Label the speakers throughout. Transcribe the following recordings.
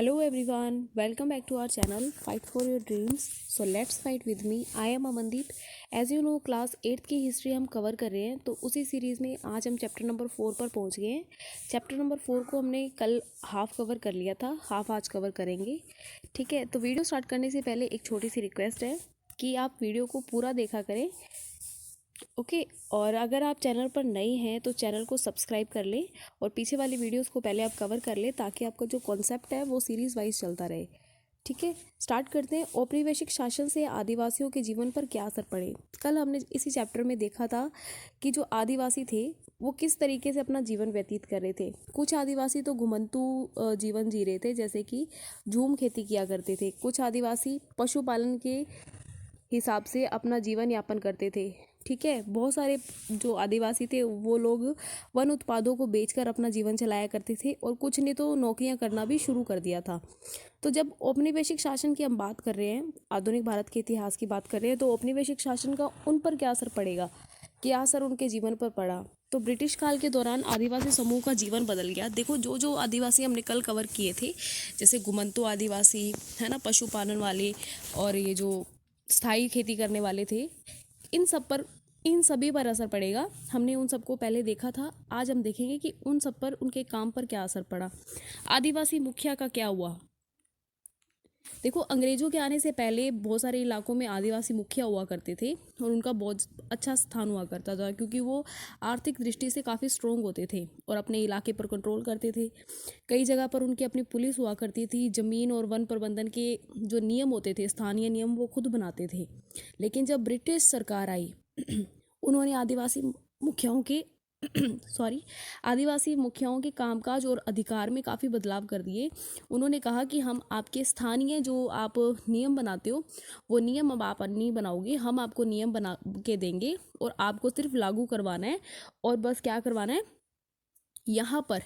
Speaker 1: Hello everyone, welcome back to our channel Fight for Your Dreams. So let's fight with me. I am Amandeep. As you know, class 8th की history हम cover कर रहे हैं, तो उसी series में आज हम चैप्टर नंबर 4 पर पहुंच गए हैं। चैप्टर नंबर 4 को हमने कल हाफ कवर कर लिया था, हाफ आज कवर करेंगे। ठीक है, तो वीडियो स्टार्ट करने से पहले एक छोटी सी रिक्वेस्ट है कि आप वीडियो को पूरा देखा करें। ओके और अगर आप चैनल पर नए हैं तो चैनल को सब्सक्राइब कर लें और पीछे वाली वीडियोस को पहले आप कवर कर लें ताकि आपका जो कॉन्सेप्ट है वो सीरीज़ वाइज चलता रहे। ठीक है, स्टार्ट करते हैं। औपनिवेशिक शासन से आदिवासियों के जीवन पर क्या असर पड़े। कल हमने इसी चैप्टर में देखा था कि जो आदिवासी थे वो किस तरीके से अपना जीवन व्यतीत कर रहे थे। कुछ आदिवासी तो घुमंतू जीवन जी रहे थे, जैसे कि झूम खेती किया करते थे। कुछ आदिवासी पशुपालन के हिसाब से अपना जीवन यापन करते थे। ठीक है, बहुत सारे जो आदिवासी थे वो लोग वन उत्पादों को बेचकर अपना जीवन चलाया करते थे और कुछ ने तो नौकरियां करना भी शुरू कर दिया था। तो जब औपनिवेशिक शासन की हम बात कर रहे हैं, आधुनिक भारत के इतिहास की बात कर रहे हैं, तो औपनिवेशिक शासन का उन पर क्या असर पड़ेगा, क्या असर उनके जीवन पर पड़ा। तो ब्रिटिश काल के दौरान आदिवासी समूह का जीवन बदल गया। देखो, जो जो आदिवासी हमने कल कवर किए थे, जैसे घुमंतू आदिवासी है ना, पशुपालन वाले, और ये जो स्थायी खेती करने वाले थे, इन सभी पर असर पड़ेगा। हमने उन सबको पहले देखा था। आज हम देखेंगे कि उन सब पर, उनके काम पर क्या असर पड़ा। आदिवासी मुखिया का क्या हुआ। देखो, अंग्रेजों के आने से पहले बहुत सारे इलाकों में आदिवासी मुखिया हुआ करते थे और उनका बहुत अच्छा स्थान हुआ करता था, क्योंकि वो आर्थिक दृष्टि से काफ़ी स्ट्रोंग होते थे और अपने इलाके पर कंट्रोल करते थे। कई जगह पर उनकी अपनी पुलिस हुआ करती थी। जमीन और वन प्रबंधन के जो नियम होते थे, स्थानीय नियम, वो खुद बनाते थे। लेकिन जब ब्रिटिश सरकार आई उन्होंने आदिवासी मुखियाओं के आदिवासी मुखियाओं के कामकाज और अधिकार में काफ़ी बदलाव कर दिए। उन्होंने कहा कि हम आपके स्थानीय जो आप नियम बनाते हो वो नियम अब आप नहीं बनाओगे, हम आपको नियम बना के देंगे और आपको सिर्फ लागू करवाना है और बस क्या करवाना है, यहाँ पर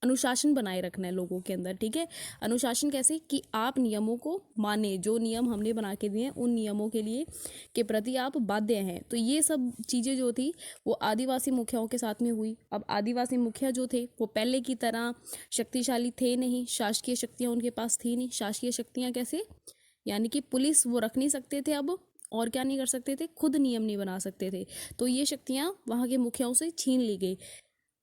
Speaker 1: अनुशासन बनाए रखना है लोगों के अंदर। ठीक है, अनुशासन कैसे कि आप नियमों को माने, जो नियम हमने बना के दिए हैं उन नियमों के लिए के प्रति आप बाध्य हैं। तो ये सब चीज़ें जो थी वो आदिवासी मुखियाओं के साथ में हुई। अब आदिवासी मुखिया जो थे वो पहले की तरह शक्तिशाली थे नहीं, शासकीय शक्तियाँ उनके पास थी नहीं। शासकीय शक्तियाँ कैसे, यानी कि पुलिस वो रख नहीं सकते थे अब, और क्या नहीं कर सकते थे, खुद नियम नहीं बना सकते थे। तो ये शक्तियाँ वहाँ के मुखियाओं से छीन ली गई।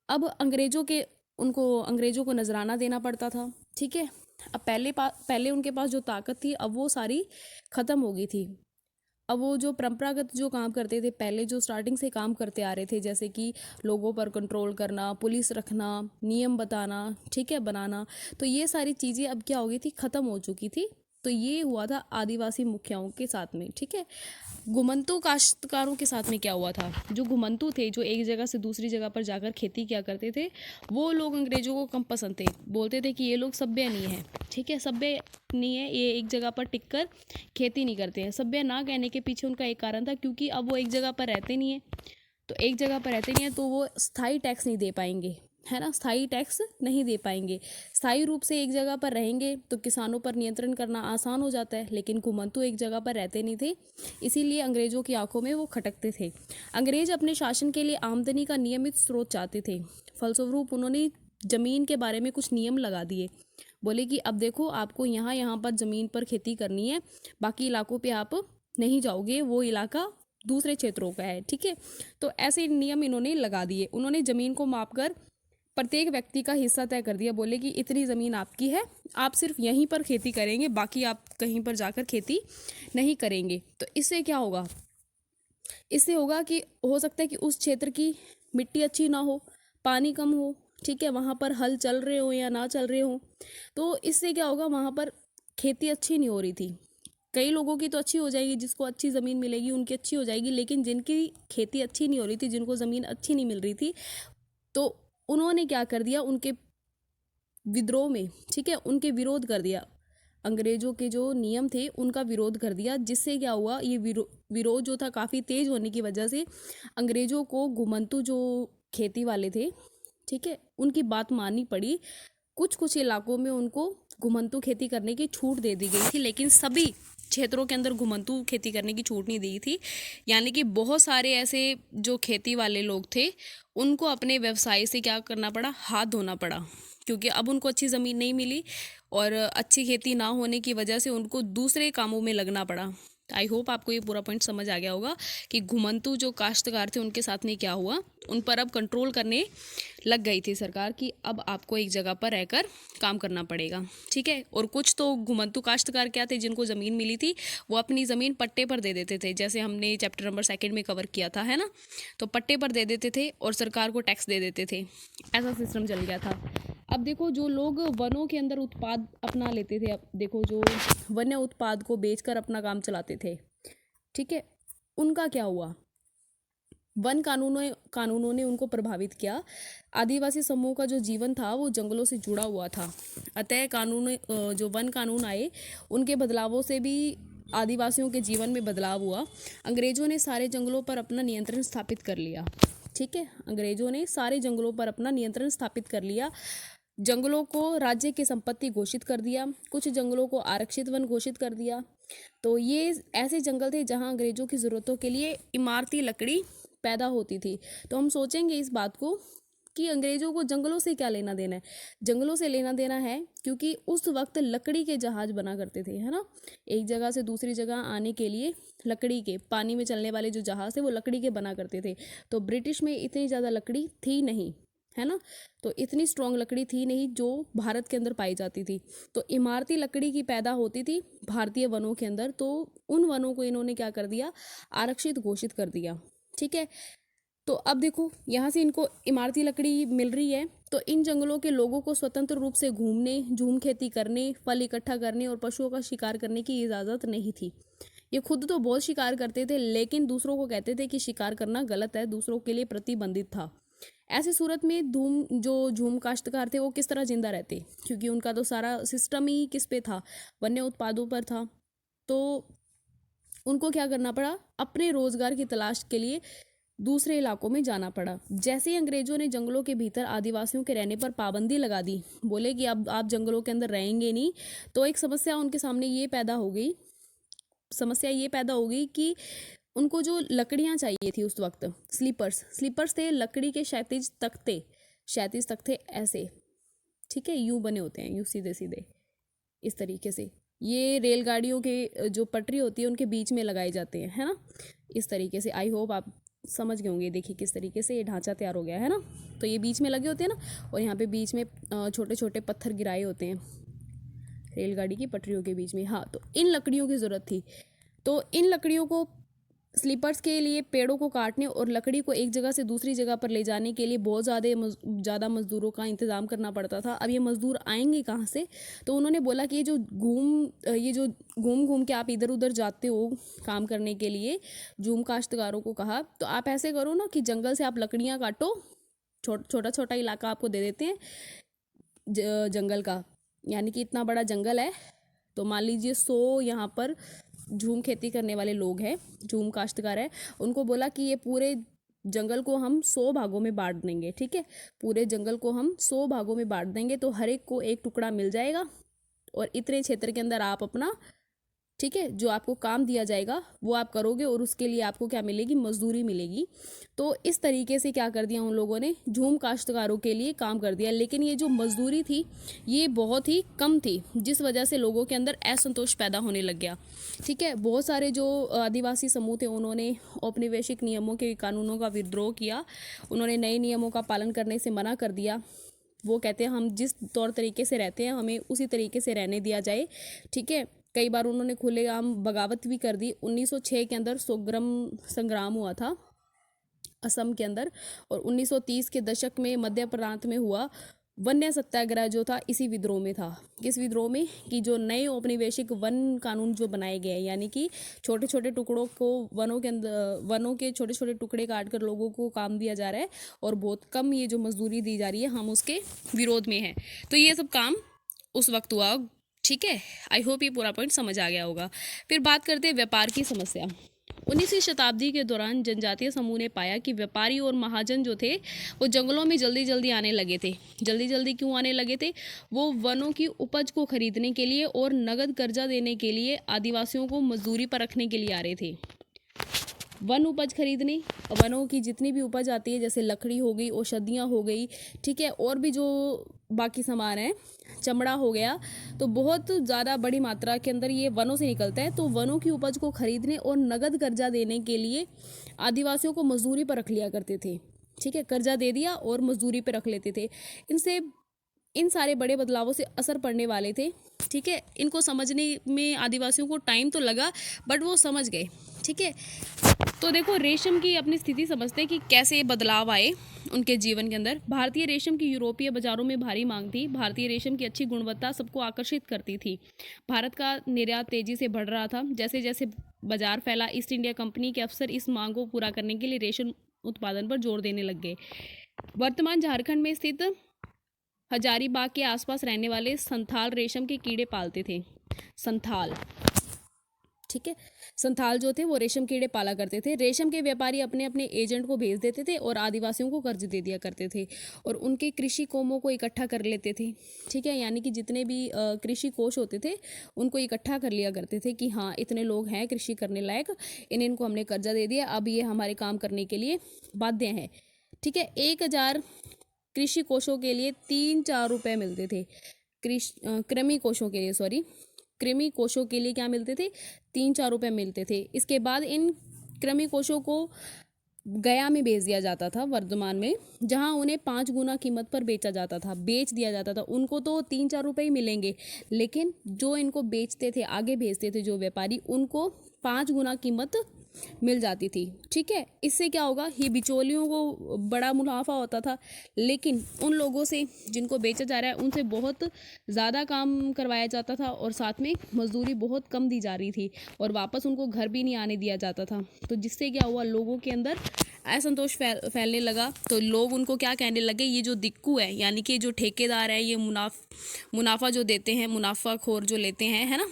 Speaker 1: अब अंग्रेजों को नजराना देना पड़ता था। ठीक है, अब पहले उनके पास जो ताकत थी अब वो सारी खत्म हो गई थी। अब वो जो परंपरागत जो काम करते थे, पहले जो स्टार्टिंग से काम करते आ रहे थे, जैसे कि लोगों पर कंट्रोल करना, पुलिस रखना, नियम बताना, ठीक है, बनाना, तो ये सारी चीज़ें अब क्या हो गई थी, ख़त्म हो चुकी थी। तो ये हुआ था आदिवासी मुखियाओं के साथ में। ठीक है, घुमंतू काश्तकारों के साथ में क्या हुआ था। जो घुमंतू थे, जो एक जगह से दूसरी जगह पर जाकर खेती किया करते थे, वो लोग अंग्रेजों को कम पसंद थे। बोलते थे कि ये लोग सभ्य नहीं है। ठीक है, सभ्य नहीं है, ये एक जगह पर टिककर खेती नहीं करते हैं। सभ्य ना कहने के पीछे उनका एक कारण था, क्योंकि अब वो एक जगह पर रहते नहीं है। तो एक जगह पर रहते नहीं है तो वो स्थायी टैक्स नहीं दे पाएंगे, है ना, स्थायी टैक्स नहीं दे पाएंगे। स्थायी रूप से एक जगह पर रहेंगे तो किसानों पर नियंत्रण करना आसान हो जाता है, लेकिन घुमंतू एक जगह पर रहते नहीं थे, इसीलिए अंग्रेजों की आंखों में वो खटकते थे। अंग्रेज अपने शासन के लिए आमदनी का नियमित स्रोत चाहते थे। फलस्वरूप उन्होंने जमीन के बारे में कुछ नियम लगा दिए। बोले कि अब देखो, आपको यहाँ पर ज़मीन पर खेती करनी है, बाकी इलाकों पे आप नहीं जाओगे, वो इलाका दूसरे क्षेत्रों का है। ठीक है, तो ऐसे नियम इन्होंने लगा दिए। उन्होंने ज़मीन को मापकर प्रत्येक व्यक्ति का हिस्सा तय कर दिया। बोले कि इतनी ज़मीन आपकी है, आप सिर्फ यहीं पर खेती करेंगे, बाकी आप कहीं पर जाकर खेती नहीं करेंगे। तो इससे क्या होगा, इससे होगा कि हो सकता है कि उस क्षेत्र की मिट्टी अच्छी ना हो, पानी कम हो, ठीक है, वहाँ पर हल चल रहे हो या ना चल रहे हो, तो इससे क्या होगा, वहाँ पर खेती अच्छी नहीं हो रही थी। कई लोगों की तो अच्छी हो जाएगी, जिसको अच्छी ज़मीन मिलेगी उनकी अच्छी हो जाएगी, लेकिन जिनकी खेती अच्छी नहीं हो रही थी, जिनको ज़मीन अच्छी नहीं मिल रही थी, तो उन्होंने क्या कर दिया, उनके विद्रोह में, ठीक है, उनके विरोध कर दिया। अंग्रेजों के जो नियम थे उनका विरोध कर दिया, जिससे क्या हुआ, ये विरोध जो था काफ़ी तेज होने की वजह से अंग्रेजों को घुमंतू जो खेती वाले थे, ठीक है, उनकी बात माननी पड़ी। कुछ कुछ इलाकों में उनको घुमंतू खेती करने की छूट दे दी गई थी, लेकिन सभी क्षेत्रों के अंदर घुमंतू खेती करने की छूट नहीं दी थी। यानी कि बहुत सारे ऐसे जो खेती वाले लोग थे उनको अपने व्यवसाय से क्या करना पड़ा, हाथ धोना पड़ा, क्योंकि अब उनको अच्छी ज़मीन नहीं मिली और अच्छी खेती ना होने की वजह से उनको दूसरे कामों में लगना पड़ा। आई होप आपको ये पूरा पॉइंट समझ आ गया होगा कि घुमंतु जो काश्तकार थे उनके साथ में क्या हुआ। उन पर अब कंट्रोल करने लग गई थी सरकार कि अब आपको एक जगह पर रहकर काम करना पड़ेगा, ठीक है। और कुछ तो घुमंतु काश्तकार क्या थे, जिनको ज़मीन मिली थी वो अपनी ज़मीन पट्टे पर दे देते थे, जैसे हमने चैप्टर नंबर 2 में कवर किया था, है ना। तो पट्टे पर दे देते थे और सरकार को टैक्स दे देते थे, ऐसा सिस्टम चल गया था। अब देखो, जो लोग वनों के अंदर उत्पाद अपना लेते थे, अब देखो जो वन्य उत्पाद को बेचकर अपना काम चलाते थे, ठीक है, उनका क्या हुआ। वन कानूनों ने उनको प्रभावित किया। आदिवासी समूह का जो जीवन था वो जंगलों से जुड़ा हुआ था। अतः जो वन कानून आए उनके बदलावों से भी आदिवासियों के जीवन में बदलाव हुआ। अंग्रेजों ने सारे जंगलों पर अपना नियंत्रण स्थापित कर लिया, ठीक है। अंग्रेजों ने सारे जंगलों पर अपना नियंत्रण स्थापित कर लिया। जंगलों को राज्य की संपत्ति घोषित कर दिया, कुछ जंगलों को आरक्षित वन घोषित कर दिया। तो ये ऐसे जंगल थे जहां अंग्रेजों की ज़रूरतों के लिए इमारती लकड़ी पैदा होती थी। तो हम सोचेंगे इस बात को कि अंग्रेजों को जंगलों से क्या लेना देना है। जंगलों से लेना देना है क्योंकि उस वक्त लकड़ी के जहाज बना करते थे, है ना। एक जगह से दूसरी जगह आने के लिए लकड़ी के, पानी में चलने वाले जो जहाज थे वो लकड़ी के बना करते थे। तो ब्रिटिश में इतनी ज़्यादा लकड़ी थी नहीं, है ना। तो इतनी स्ट्रॉन्ग लकड़ी थी नहीं जो भारत के अंदर पाई जाती थी। तो इमारती लकड़ी की पैदा होती थी भारतीय वनों के अंदर। तो उन वनों को इन्होंने क्या कर दिया, आरक्षित घोषित कर दिया, ठीक है। तो अब देखो, यहाँ से इनको इमारती लकड़ी मिल रही है, तो इन जंगलों के लोगों को स्वतंत्र रूप से घूमने, झूम खेती करने, फल इकट्ठा करने और पशुओं का शिकार करने की इजाज़त नहीं थी। ये खुद तो बहुत शिकार करते थे, लेकिन दूसरों को कहते थे कि शिकार करना गलत है, दूसरों के लिए प्रतिबंधित था। ऐसी सूरत में झूम काश्तकार थे वो किस तरह जिंदा रहते, क्योंकि उनका तो सारा सिस्टम ही किस पे था, वन्य उत्पादों पर था। तो उनको क्या करना पड़ा, अपने रोजगार की तलाश के लिए दूसरे इलाकों में जाना पड़ा। जैसे ही अंग्रेजों ने जंगलों के भीतर आदिवासियों के रहने पर पाबंदी लगा दी, बोले कि अब आप जंगलों के अंदर रहेंगे नहीं, तो एक समस्या उनके सामने ये पैदा हो गई कि उनको जो लकड़ियाँ चाहिए थी उस वक्त, स्लीपर्स थे, लकड़ी के क्षैतिज तख्ते ऐसे, ठीक है, यूं बने होते हैं, यूं सीधे सीधे इस तरीके से। ये रेलगाड़ियों के जो पटरी होती है उनके बीच में लगाए जाते हैं, है ना, इस तरीके से। आई होप आप समझ गए होंगे। देखिए किस तरीके से ये ढांचा तैयार हो गया है ना। तो ये बीच में लगे होते हैं ना, और यहाँ पे बीच में छोटे छोटे पत्थर गिराए होते हैं रेलगाड़ी की पटरियों के बीच में। हाँ, तो इन लकड़ियों की ज़रूरत थी। तो इन लकड़ियों को, स्लीपर्स के लिए पेड़ों को काटने और लकड़ी को एक जगह से दूसरी जगह पर ले जाने के लिए बहुत ज़्यादा मज़दूरों का इंतज़ाम करना पड़ता था। अब ये मज़दूर आएंगे कहाँ से? तो उन्होंने बोला कि ये जो घूम घूम के आप इधर उधर जाते हो काम करने के लिए, झूम काश्तकारों को कहा, तो आप ऐसे करो ना कि जंगल से आप लकड़ियाँ काटो, छोटा छोटा इलाका आपको दे देते हैं जंगल का, यानी कि इतना बड़ा जंगल है, तो मान लीजिए 100 यहाँ पर झूम खेती करने वाले लोग हैं, झूम काश्तकार है, उनको बोला कि ये पूरे जंगल को हम 100 भागों में बांट देंगे, ठीक है, पूरे जंगल को हम 100 भागों में बांट देंगे, तो हर एक को एक टुकड़ा मिल जाएगा, और इतने क्षेत्र के अंदर आप अपना, ठीक है, जो आपको काम दिया जाएगा वो आप करोगे, और उसके लिए आपको क्या मिलेगी, मजदूरी मिलेगी। तो इस तरीके से क्या कर दिया उन लोगों ने, झूम काश्तकारों के लिए काम कर दिया। लेकिन ये जो मजदूरी थी ये बहुत ही कम थी, जिस वजह से लोगों के अंदर असंतोष पैदा होने लग गया, ठीक है। बहुत सारे जो आदिवासी समूह थे उन्होंने औपनिवेशिक नियमों के कानूनों का विद्रोह किया, उन्होंने नए नियमों का पालन करने से मना कर दिया। वो कहते हैं हम जिस तौर तरीके से रहते हैं हमें उसी तरीके से रहने दिया जाए, ठीक है। कई बार उन्होंने खुलेआम बगावत भी कर दी। 1906 के अंदर सोग्रम संग्राम हुआ था असम के अंदर, और 1930 के दशक में मध्य प्रांत में हुआ वन्य सत्याग्रह जो था इसी विद्रोह में था। किस विद्रोह में? कि जो नए औपनिवेशिक वन कानून जो बनाए गए, यानी कि छोटे छोटे टुकड़ों को वनों के छोटे छोटे टुकड़े काट कर लोगों को काम दिया जा रहा है, और बहुत कम ये जो मजदूरी दी जा रही है, हम उसके विरोध में हैं। तो ये सब काम उस वक्त हुआ, ठीक है। आई होप ये पूरा पॉइंट समझ आ गया होगा। फिर बात करते हैं व्यापार की समस्या। 19वीं शताब्दी के दौरान जनजातीय समूह ने पाया कि व्यापारी और महाजन जो थे वो जंगलों में जल्दी जल्दी आने लगे थे। जल्दी जल्दी क्यों आने लगे थे? वो वनों की उपज को खरीदने के लिए और नगद कर्जा देने के लिए आदिवासियों को मजदूरी पर रखने के लिए आ रहे थे। वन उपज खरीदने, वनों की जितनी भी उपज आती है जैसे लकड़ी हो गई, औषधियाँ हो गई, ठीक है, और भी जो बाकी सामान है, चमड़ा हो गया, तो बहुत ज़्यादा बड़ी मात्रा के अंदर ये वनों से निकलता है। तो वनों की उपज को खरीदने और नगद कर्जा देने के लिए आदिवासियों को मजदूरी पर रख लिया करते थे, ठीक है, कर्जा दे दिया और मजदूरी पर रख लेते थे। इनसे इन सारे बड़े बदलावों से असर पड़ने वाले थे, ठीक है। इनको समझने में आदिवासियों को टाइम तो लगा, बट वो समझ गए, ठीक है। तो देखो, रेशम की अपनी स्थिति समझते हैं कि कैसे बदलाव आए उनके जीवन के अंदर। भारतीय रेशम की यूरोपीय बाजारों में भारी मांग थी। भारतीय रेशम की अच्छी गुणवत्ता सबको आकर्षित करती थी। भारत का निर्यात तेजी से बढ़ रहा था। जैसे जैसे बाजार फैला, ईस्ट इंडिया कंपनी के अफसर इस मांग को पूरा करने के लिए रेशम उत्पादन पर जोर देने लग गए। वर्तमान झारखंड में स्थित हजारीबाग के आसपास रहने वाले संथाल रेशम के कीड़े पालते थे। संथाल, ठीक है, संथाल जो थे वो रेशम कीड़े पाला करते थे। रेशम के व्यापारी अपने अपने एजेंट को भेज देते थे और आदिवासियों को कर्ज दे दिया करते थे और उनके कृषि कोमों को इकट्ठा कर लेते थे, ठीक है। यानी कि जितने भी कृषि कोष होते थे उनको इकट्ठा कर लिया करते थे कि हाँ, इतने लोग हैं कृषि करने लायक, इनको हमने कर्जा दे दिया, अब ये हमारे काम करने के लिए बाध्य हैं, ठीक है। 1000 कृषि कोषों के लिए 3-4 रुपये मिलते थे। कृमि कोषों के लिए, सॉरी, कृमि कोषों के लिए क्या मिलते थे? 3-4 रुपये मिलते थे। इसके बाद इन कृमि कोषों को गया में बेच दिया जाता था, वर्धमान में, जहां उन्हें 5 गुना कीमत पर बेचा जाता था, बेच दिया जाता था। उनको तो 3-4 रुपये ही मिलेंगे, लेकिन जो इनको बेचते थे, आगे भेजते थे जो व्यापारी, उनको 5 गुना कीमत मिल जाती थी, ठीक है। इससे क्या होगा, ये बिचौलियों को बड़ा मुनाफा होता था, लेकिन उन लोगों से जिनको बेचा जा रहा है उनसे बहुत ज़्यादा काम करवाया जाता था और साथ में मजदूरी बहुत कम दी जा रही थी और वापस उनको घर भी नहीं आने दिया जाता था। तो जिससे क्या हुआ, लोगों के अंदर असंतोष फैलने लगा। तो लोग उनको क्या कहने लगे, ये जो दिक्कू है, यानी कि जो ठेकेदार है, ये मुनाफा जो देते हैं, मुनाफाखोर जो लेते हैं, है ना,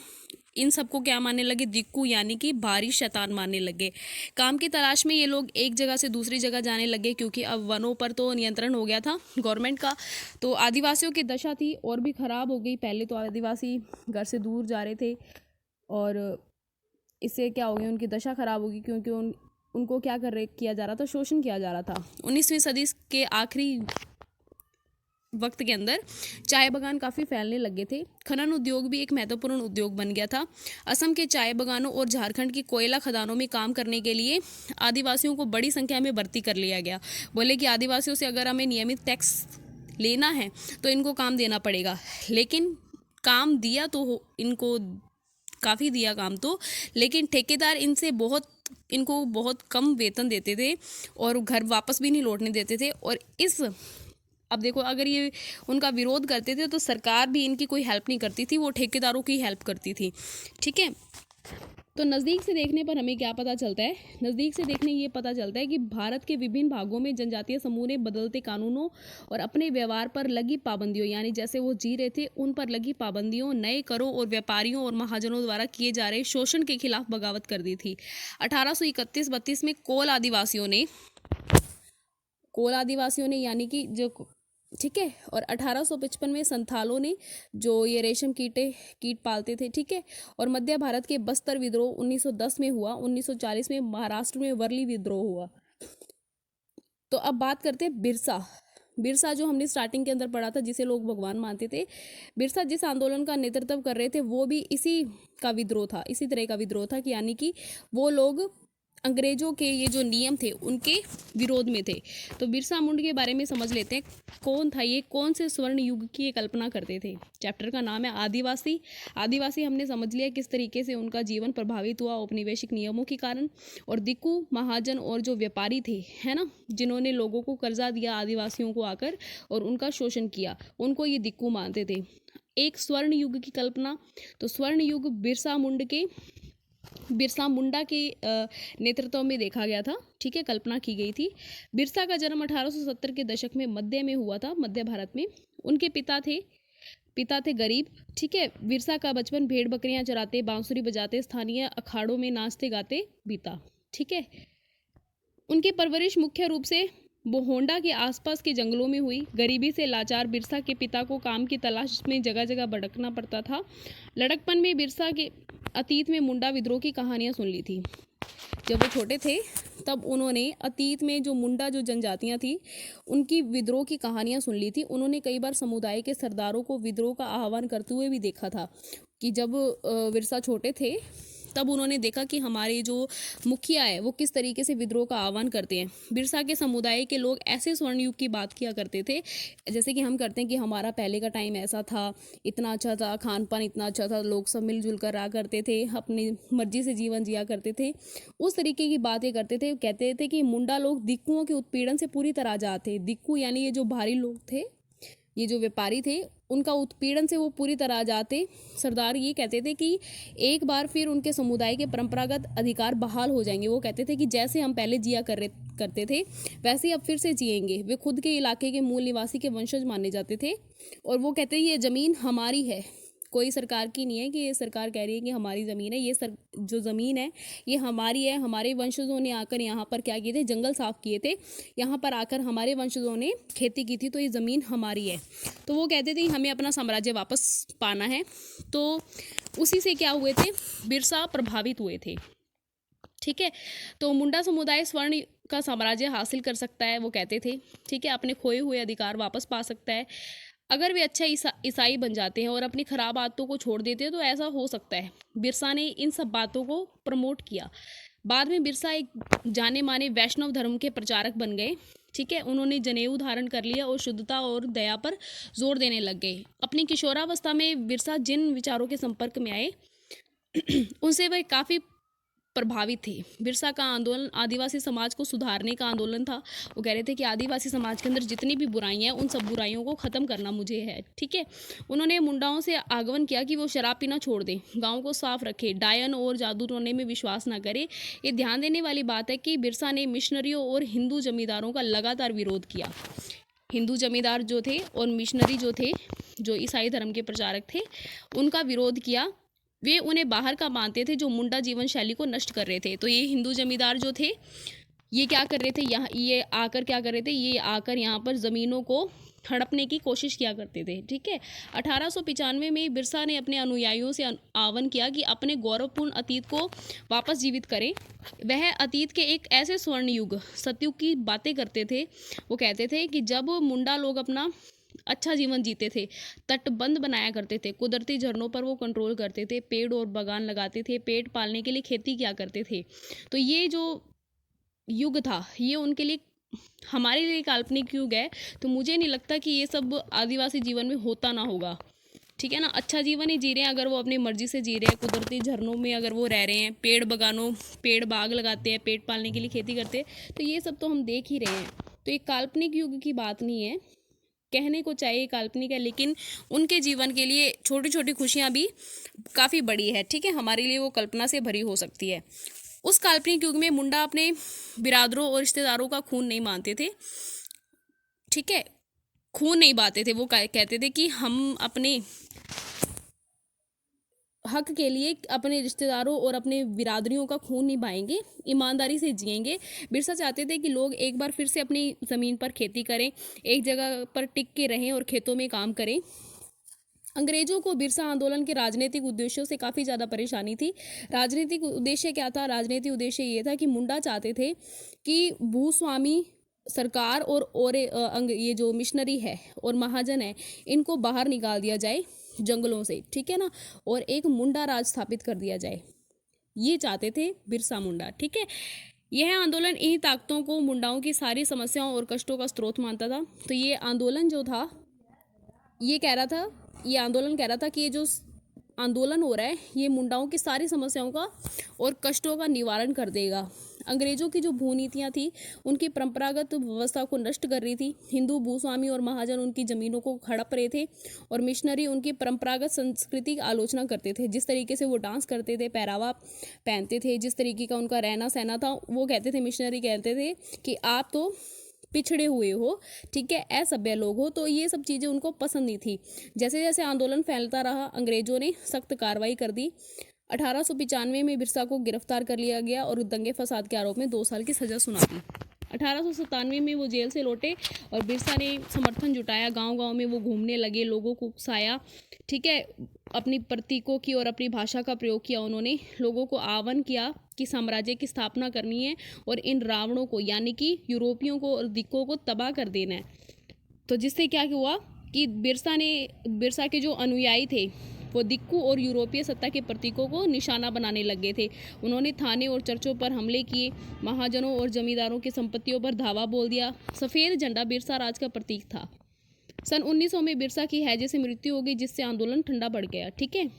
Speaker 1: इन सबको क्या मानने लगे, दिक्कू, यानी कि भारी शैतान मानने लगे। काम की तलाश में ये लोग एक जगह से दूसरी जगह जाने लगे, क्योंकि अब वनों पर तो नियंत्रण हो गया था गवर्नमेंट का। तो आदिवासियों की दशा थी और भी ख़राब हो गई। पहले तो आदिवासी घर से दूर जा रहे थे और इससे क्या हो गया, उनकी दशा ख़राब होगी, क्योंकि उनको क्या किया जा रहा था, शोषण किया जा रहा था। 19वीं सदी के आखिरी वक्त के अंदर चाय बागान काफ़ी फैलने लगे थे। खनन उद्योग भी एक महत्वपूर्ण उद्योग बन गया था। असम के चाय बागानों और झारखंड की कोयला खदानों में काम करने के लिए आदिवासियों को बड़ी संख्या में भर्ती कर लिया गया। बोले कि आदिवासियों से अगर हमें नियमित टैक्स लेना है तो इनको काम देना पड़ेगा। लेकिन काम दिया तो इनको काफ़ी दिया काम तो, लेकिन ठेकेदार इनको बहुत कम वेतन देते थे और घर वापस भी नहीं लौटने देते थे। और अब देखो, अगर ये उनका विरोध करते थे तो सरकार भी इनकी कोई हेल्प नहीं करती थी, वो ठेकेदारों की हेल्प करती थी, ठीक है। तो नज़दीक से देखने पर हमें क्या पता चलता है, नज़दीक से देखने ये पता चलता है कि भारत के विभिन्न भागों में जनजातीय समूह ने बदलते कानूनों और अपने व्यवहार पर लगी पाबंदियों, यानी जैसे वो जी रहे थे उन पर लगी पाबंदियों, नए करों और व्यापारियों और महाजनों द्वारा किए जा रहे शोषण के खिलाफ बगावत कर दी थी। 1831-32 में कोल आदिवासियों ने यानी कि जो, ठीक है, और 1855 में संथालों ने, जो ये रेशम कीट पालते थे, ठीक है। और मध्य भारत के बस्तर विद्रोह 1910 में हुआ। 1940 में महाराष्ट्र में वर्ली विद्रोह हुआ। तो अब बात करते हैं बिरसा जो हमने स्टार्टिंग के अंदर पढ़ा था, जिसे लोग भगवान मानते थे। बिरसा जिस आंदोलन का नेतृत्व कर रहे थे वो भी इसी तरह का विद्रोह था कि यानी कि वो लोग अंग्रेजों के ये जो नियम थे उनके विरोध में थे। तो बिरसा मुंडा के बारे में समझ लेते हैं, कौन था ये, कौन से स्वर्ण युग की कल्पना करते थे। चैप्टर का नाम है आदिवासी हमने समझ लिया किस तरीके से उनका जीवन प्रभावित हुआ औपनिवेशिक नियमों के कारण। और दिक्कू, महाजन और जो व्यापारी थे, है ना, जिन्होंने लोगों को कर्जा दिया आदिवासियों को आकर और उनका शोषण किया, उनको ये दिक्कू मानते थे। एक स्वर्ण युग की कल्पना, तो स्वर्ण युग बिरसा मुंडा के नेतृत्व में देखा गया था, ठीक है, कल्पना की गई थी। बिरसा का जन्म 1870 के दशक में में हुआ था, मध्य भारत में। उनके पिता थे गरीब, ठीक है। बिरसा का बचपन भेड़ बकरियां चराते, बांसुरी बजाते, स्थानीय अखाड़ों में नाचते गाते बीता, ठीक है। उनकी परवरिश मुख्य रूप से बोहोंडा के आसपास के जंगलों में हुई। गरीबी से लाचार बिरसा के पिता को काम की तलाश में जगह जगह भटकना पड़ता था। लड़कपन में बिरसा के अतीत में मुंडा विद्रोह की कहानियां सुन ली थी। जब वो छोटे थे तब उन्होंने अतीत में जो मुंडा जो जनजातियां थी उनकी विद्रोह की कहानियां सुन ली थी। उन्होंने कई बार समुदाय के सरदारों को विद्रोह का आह्वान करते हुए भी देखा था कि जब बिरसा छोटे थे तब उन्होंने देखा कि हमारे जो मुखिया है वो किस तरीके से विद्रोह का आह्वान करते हैं। बिरसा के समुदाय के लोग ऐसे स्वर्ण युग की बात किया करते थे जैसे कि हम करते हैं कि हमारा पहले का टाइम ऐसा था, इतना अच्छा था, खान पान इतना अच्छा था, लोग सब मिलजुल कर रहा करते थे, अपनी मर्जी से जीवन जिया करते थे, उस तरीके की बातें करते थे। कहते थे कि मुंडा लोग दिक्कुओं के उत्पीड़न से पूरी तरह आजाद थे। दिक्कू यानी ये जो भारी लोग थे, ये जो व्यापारी थे, उनका उत्पीड़न से वो पूरी तरह आजाद थे। सरदार ये कहते थे कि एक बार फिर उनके समुदाय के परंपरागत अधिकार बहाल हो जाएंगे। वो कहते थे कि जैसे हम पहले जिया करते थे वैसे ही अब फिर से जिएंगे। वे खुद के इलाके के मूल निवासी के वंशज माने जाते थे और वो कहते हैं ये ज़मीन हमारी है, कोई सरकार की नहीं है कि ये सरकार कह रही है कि हमारी ज़मीन है। ये जो ज़मीन है ये हमारी है। हमारे वंशजों ने आकर यहाँ पर क्या किए थे, जंगल साफ किए थे, यहाँ पर आकर हमारे वंशजों ने खेती की थी, तो ये ज़मीन हमारी है। तो वो कहते थे कि हमें अपना साम्राज्य वापस पाना है। तो उसी से क्या हुए थे, बिरसा प्रभावित हुए थे। ठीक है, तो मुंडा समुदाय स्वर्ण का साम्राज्य हासिल कर सकता है, वो कहते थे। ठीक है, अपने खोए हुए अधिकार वापस पा सकता है अगर वे अच्छा ईसाई बन जाते हैं और अपनी खराब आदतों को छोड़ देते हैं, तो ऐसा हो सकता है। बिरसा ने इन सब बातों को प्रमोट किया। बाद में बिरसा एक जाने माने वैष्णव धर्म के प्रचारक बन गए। ठीक है, उन्होंने जनेऊ धारण कर लिया और शुद्धता और दया पर जोर देने लग गए। अपनी किशोरावस्था में बिरसा जिन विचारों के संपर्क में आए उनसे वह काफ़ी प्रभावित थे। बिरसा का आंदोलन आदिवासी समाज को सुधारने का आंदोलन था। वो कह रहे थे कि आदिवासी समाज के अंदर जितनी भी बुराइयां हैं उन सब बुराइयों को ख़त्म करना मुझे है। ठीक है, उन्होंने मुंडाओं से आह्वान किया कि वो शराब पीना छोड़ दें, गाँव को साफ रखें, डायन और जादू टोने में विश्वास ना करें। ये ध्यान देने वाली बात है कि बिरसा ने मिशनरियों और हिंदू जमींदारों का लगातार विरोध किया। हिंदू जमींदार जो थे और मिशनरी जो थे, जो ईसाई धर्म के प्रचारक थे, उनका विरोध किया। वे उन्हें बाहर का मानते थे जो मुंडा जीवन शैली को नष्ट कर रहे थे। तो ये हिंदू जमींदार जो थे ये क्या कर रहे थे, यहाँ ये आकर क्या कर रहे थे, ये आकर यहाँ पर ज़मीनों को हड़पने की कोशिश किया करते थे। ठीक है, 1895 में बिरसा ने अपने अनुयायियों से आह्वान किया कि अपने गौरवपूर्ण अतीत को वापस जीवित करें। वह अतीत के एक ऐसे स्वर्ण युग सतयुग की बातें करते थे। वो कहते थे कि जब मुंडा लोग अपना अच्छा जीवन जीते थे, तटबंध बनाया करते थे, कुदरती झरनों पर वो कंट्रोल करते थे, पेड़ और बागान लगाते थे, पेट पालने के लिए खेती किया करते थे। तो ये जो युग था ये उनके लिए, हमारे लिए काल्पनिक युग है। तो मुझे नहीं लगता कि ये सब आदिवासी जीवन में होता ना होगा। ठीक है ना, अच्छा जीवन ही जी रहे हैं अगर वो अपनी मर्जी से जी रहे हैं, कुदरती झरनों में अगर वो रह रहे हैं, पेड़ बाग लगाते हैं, पेट पालने के लिए खेती करते हैं, तो ये सब तो हम देख ही रहे हैं। तो ये काल्पनिक युग की बात नहीं है, कहने को चाहिए काल्पनिक है, लेकिन उनके जीवन के लिए छोटी छोटी खुशियाँ भी काफ़ी बड़ी है। ठीक है, हमारे लिए वो कल्पना से भरी हो सकती है। उस काल्पनिक युग में मुंडा अपने बिरादरों और रिश्तेदारों का खून नहीं मानते थे। ठीक है, खून नहीं बहाते थे। वो कहते थे कि हम अपने हक के लिए अपने रिश्तेदारों और अपने बिरादरियों का खून नहीं बहाएंगे, ईमानदारी से जिएंगे। बिरसा चाहते थे कि लोग एक बार फिर से अपनी ज़मीन पर खेती करें, एक जगह पर टिक के रहें और खेतों में काम करें। अंग्रेजों को बिरसा आंदोलन के राजनीतिक उद्देश्यों से काफ़ी ज़्यादा परेशानी थी। राजनीतिक उद्देश्य क्या था? राजनीतिक उद्देश्य ये था कि मुंडा चाहते थे कि भूस्वामी सरकार और ये जो मिशनरी है और महाजन है इनको बाहर निकाल दिया जाए जंगलों से। ठीक है ना, और एक मुंडा राज स्थापित कर दिया जाए, ये चाहते थे बिरसा मुंडा। ठीक है, यह आंदोलन इन्हीं ताकतों को मुंडाओं की सारी समस्याओं और कष्टों का स्रोत मानता था। तो ये आंदोलन जो था ये आंदोलन कह रहा था कि ये जो आंदोलन हो रहा है ये मुंडाओं की सारी समस्याओं का और कष्टों का निवारण कर देगा। अंग्रेजों की जो भूनीतियाँ थी उनकी परंपरागत व्यवस्था को नष्ट कर रही थी। हिंदू भूस्वामी और महाजन उनकी ज़मीनों को हड़प रहे थे और मिशनरी उनकी परंपरागत संस्कृति की आलोचना करते थे। जिस तरीके से वो डांस करते थे, पहरावा पहनते थे, जिस तरीके का उनका रहना सहना था, वो कहते थे, मिशनरी कहते थे कि आप तो पिछड़े हुए हो, ठीक है, असभ्य लोग हो। तो ये सब चीज़ें उनको पसंद नहीं थी। जैसे जैसे आंदोलन फैलता रहा अंग्रेजों ने सख्त कार्रवाई कर दी। 1895 में बिरसा को गिरफ्तार कर लिया गया और दंगे फसाद के आरोप में 2 साल की सज़ा सुना दी। 1897 में वो जेल से लौटे और बिरसा ने समर्थन जुटाया, गांव-गांव में वो घूमने लगे, लोगों को उकसाया, ठीक है, अपनी प्रतीकों की और अपनी भाषा का प्रयोग किया। उन्होंने लोगों को आह्वान किया कि साम्राज्य की स्थापना करनी है और इन रावणों को यानी कि यूरोपियों को और दिक्कों को तबाह कर देना है। तो जिससे क्या हुआ कि बिरसा के जो अनुयायी थे वो दिक्कू और यूरोपीय सत्ता के प्रतीकों को निशाना बनाने लगे थे। उन्होंने थाने और चर्चों पर हमले किए, महाजनों और जमींदारों की संपत्तियों पर धावा बोल दिया। सफ़ेद झंडा बिरसा राज का प्रतीक था। सन 1900 में बिरसा की हैजे से मृत्यु हो गई, जिससे आंदोलन ठंडा पड़ गया, ठीक है।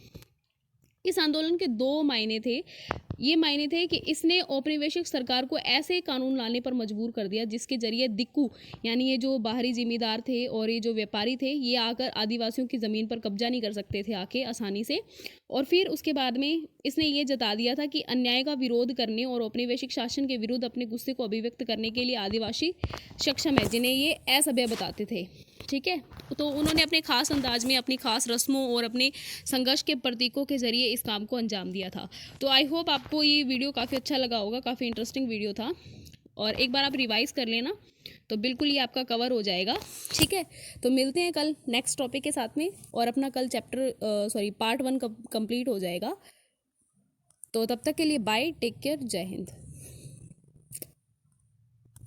Speaker 1: इस आंदोलन के दो मायने थे। ये मायने थे कि इसने औपनिवेशिक सरकार को ऐसे कानून लाने पर मजबूर कर दिया जिसके जरिए दिक्कू यानी ये जो बाहरी जिम्मेदार थे और ये जो व्यापारी थे, ये आकर आदिवासियों की ज़मीन पर कब्जा नहीं कर सकते थे आके आसानी से। और फिर उसके बाद में इसने ये जता दिया था कि अन्याय का विरोध करने और औपनिवेशिक शासन के विरुद्ध अपने गुस्से को अभिव्यक्त करने के लिए आदिवासी सक्षम है, जिन्हें ये असभ्य बताते थे, ठीक है। तो उन्होंने अपने खास अंदाज में अपनी खास रस्मों और अपने संघर्ष के प्रतीकों के ज़रिए इस काम को अंजाम दिया था। तो आई होप आपको ये वीडियो काफ़ी अच्छा लगा होगा, काफ़ी इंटरेस्टिंग वीडियो था, और एक बार आप रिवाइज़ कर लेना तो बिल्कुल ये आपका कवर हो जाएगा, ठीक है। तो मिलते हैं कल नेक्स्ट टॉपिक के साथ में, और अपना कल पार्ट 1 कंप्लीट हो जाएगा। तो तब तक के लिए बाय, टेक केयर, जय हिंद।